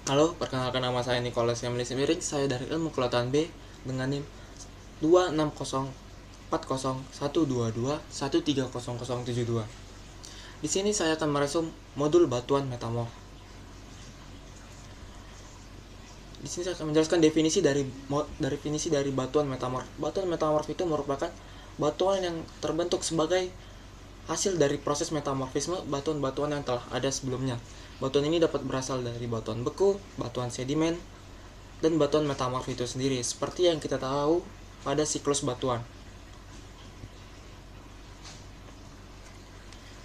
Halo, perkenalkan nama saya Nicholas Emily Simiring. Saya dari Ilmu Kelautan B dengan NIM 260404122130072. Di sini saya akan meresum modul batuan metamorf. Di sini saya akan menjelaskan definisi dari batuan metamorf. Batuan metamorf itu merupakan batuan yang terbentuk sebagai hasil dari proses metamorfisme batuan-batuan yang telah ada sebelumnya. Batuan ini dapat berasal dari batuan beku, batuan sedimen, dan batuan metamorf itu sendiri, seperti yang kita tahu pada siklus batuan.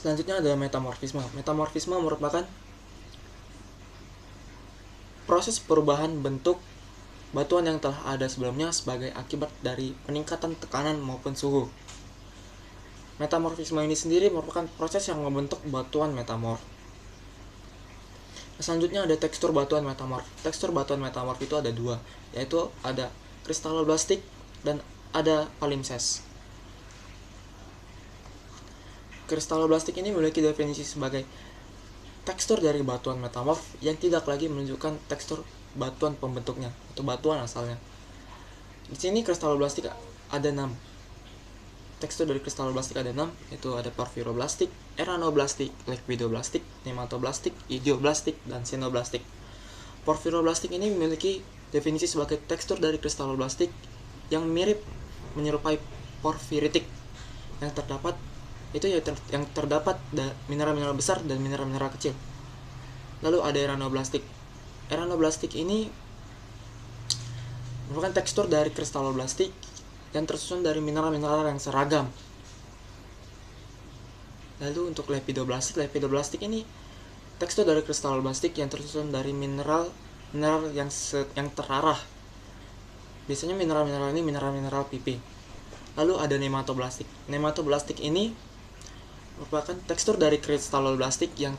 Selanjutnya adalah metamorfisme. Metamorfisme merupakan proses perubahan bentuk batuan yang telah ada sebelumnya sebagai akibat dari peningkatan tekanan maupun suhu. Metamorfisme ini sendiri merupakan proses yang membentuk batuan metamorf. Selanjutnya ada tekstur batuan metamorf. Tekstur batuan metamorf itu ada dua, yaitu ada kristaloblastik dan ada palimpsest. Kristaloblastik ini memiliki definisi sebagai tekstur dari batuan metamorf yang tidak lagi menunjukkan tekstur batuan pembentuknya atau batuan asalnya. Di sini kristaloblastik ada 6. Tekstur dari kristaloblastik ada 6, yaitu ada porfiroblastik, eranoblastik, liquidoblastik, nematoblastik, idioblastik, dan xenoblastik. Porfiroblastik ini memiliki definisi sebagai tekstur dari kristaloblastik yang mirip menyerupai porfiritik yang terdapat mineral-mineral besar dan mineral-mineral kecil. Lalu ada eranoblastik. Eranoblastik ini merupakan tekstur dari kristaloblastik yang tersusun dari mineral-mineral yang seragam. Lalu untuk lepidoblastik ini tekstur dari kristaloblastik yang tersusun dari mineral yang terarah. Biasanya mineral-mineral ini mineral-mineral pipi. Lalu ada nematoblastik. Nematoblastik ini merupakan tekstur dari kristaloblastik yang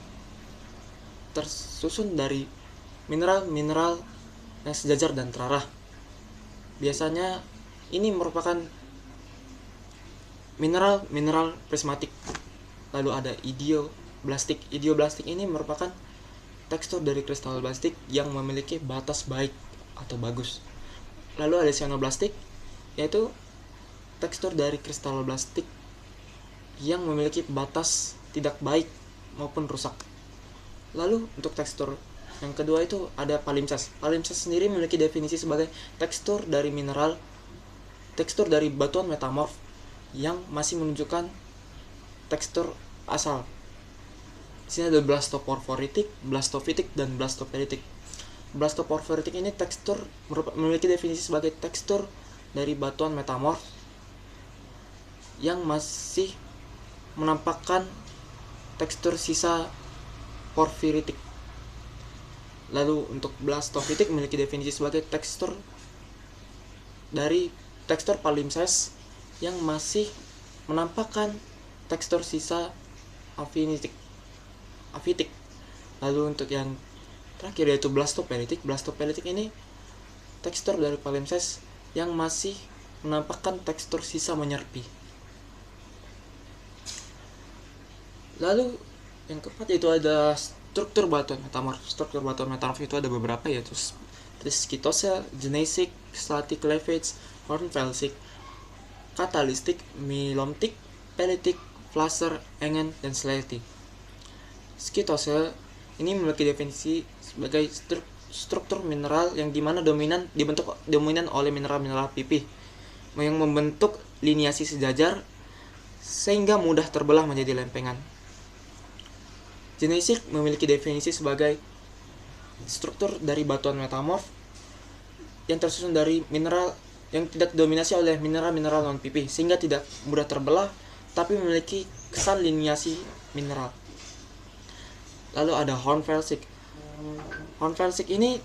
tersusun dari mineral-mineral yang sejajar dan terarah. Biasanya ini merupakan mineral prismatik. Lalu ada idioblastik. Idioblastik ini merupakan tekstur dari kristaloblastik yang memiliki batas baik atau bagus. Lalu ada xenoblastik, yaitu tekstur dari kristaloblastik yang memiliki batas tidak baik maupun rusak. Lalu untuk tekstur yang kedua itu ada palimpsest. Palimpsest sendiri memiliki definisi sebagai tekstur dari batuan metamorf yang masih menunjukkan tekstur asal. Di sini ada blastoporfiritik, blastofitik, dan blastoperitik. Blastoporfiritik ini memiliki definisi sebagai tekstur dari batuan metamorf yang masih menampakkan tekstur sisa porfiritik. Lalu untuk blastofitik memiliki definisi sebagai tekstur palimpsest yang masih menampakkan tekstur sisa afitik. Lalu untuk yang terakhir yaitu blastoperitik. Blastoperitik ini tekstur dari palimpsest yang masih menampakkan tekstur sisa menyerpi. Lalu yang keempat itu ada struktur batuan metamorf. Struktur batuan metamorf itu ada beberapa, yaitu skitosel, gneissic, static cleavage, hornfelsik, katalistik, milomtik, pelitik, flasser, engen, dan slate. Skitosel ini memiliki definisi sebagai struktur mineral yang dibentuk dominan oleh mineral-mineral pipih yang membentuk liniasi sejajar sehingga mudah terbelah menjadi lempengan. Gneissic memiliki definisi sebagai struktur dari batuan metamorf yang tersusun dari mineral yang tidak didominasi oleh mineral-mineral non-pipih sehingga tidak mudah terbelah tapi memiliki kesan liniasi mineral. Lalu ada hornfelsik. Hornfelsik ini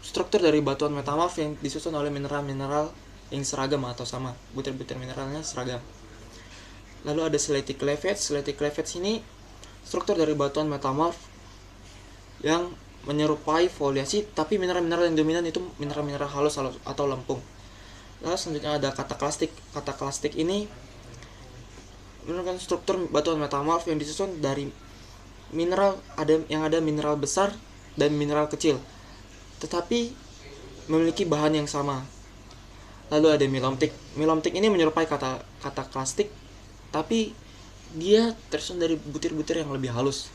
struktur dari batuan metamorf yang disusun oleh mineral-mineral yang seragam atau sama, butir-butir mineralnya seragam. Lalu ada slatic cleavage. Slatic cleavage ini struktur dari batuan metamorf yang menyerupai foliasi, tapi mineral-mineral yang dominan itu mineral-mineral halus atau lempung. Lalu selanjutnya ada kataklastik. Kataklastik ini merupakan struktur batuan metamorf yang disusun dari ada mineral besar dan mineral kecil, tetapi memiliki bahan yang sama. Lalu ada milomtik. Milomtik ini menyerupai kata klastik, tapi dia tersusun dari butir-butir yang lebih halus.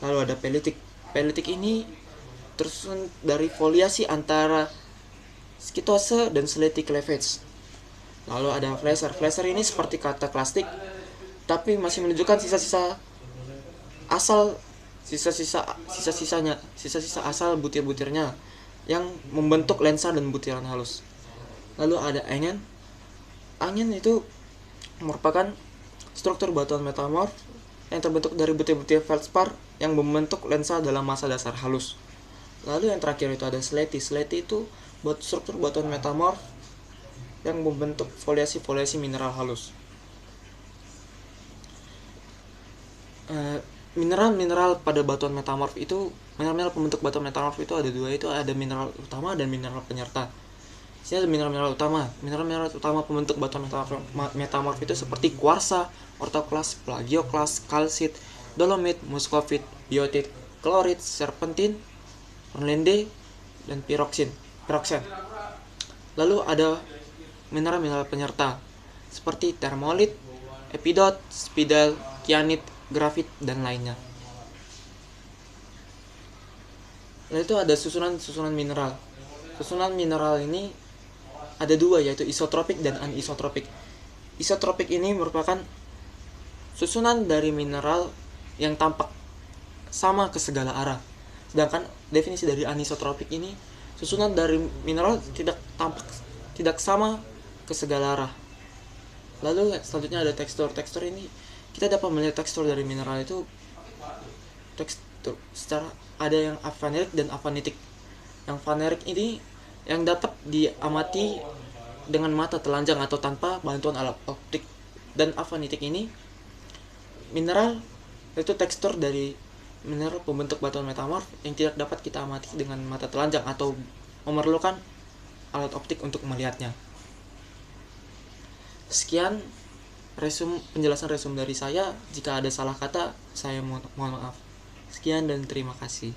Lalu ada pelitik. Pelitik ini tersusun dari foliasi antara skitose dan slety cleavage. Lalu ada flasher. Flasher ini seperti kata klastik, tapi masih menunjukkan sisa-sisa asal butir-butirnya yang membentuk lensa dan butiran halus. Lalu ada angen. Angen itu merupakan struktur batuan metamorf yang terbentuk dari butir-butir feldspar yang membentuk lensa dalam masa dasar halus. Lalu yang terakhir itu ada slety. Slety itu struktur batuan metamorf yang membentuk foliasi mineral halus. Mineral pada batuan metamorf itu, mineral pembentuk batuan metamorf itu ada dua, itu ada mineral utama dan mineral penyerta. Di sini ada mineral utama. Mineral utama pembentuk batuan metamorf itu seperti kuarsa, ortoklas, plagioklas, kalsit, dolomit, muskovit, biotit, klorit, serpentin, perlende, dan piroksen. Lalu ada mineral penyerta seperti termolit, epidot, spidal, kianit, grafit, dan lainnya. Lalu itu ada susunan mineral. Susunan mineral ini ada dua, yaitu isotropik dan anisotropik. Isotropik ini merupakan susunan dari mineral yang tampak sama ke segala arah. Sedangkan definisi dari anisotropik ini, susunan dari mineral tidak sama ke segala arah. Lalu selanjutnya ada tekstur. Tekstur ini kita dapat melihat tekstur dari mineral itu tekstur secara ada yang afanerik dan afanitik. Yang fanerik ini yang dapat diamati dengan mata telanjang atau tanpa bantuan alat optik, dan afanitik ini mineral itu tekstur dari mineral pembentuk batuan metamorf yang tidak dapat kita amati dengan mata telanjang atau memerlukan alat optik untuk melihatnya. Sekian penjelasan resum dari saya. Jika ada salah kata, saya mohon maaf. Sekian dan terima kasih.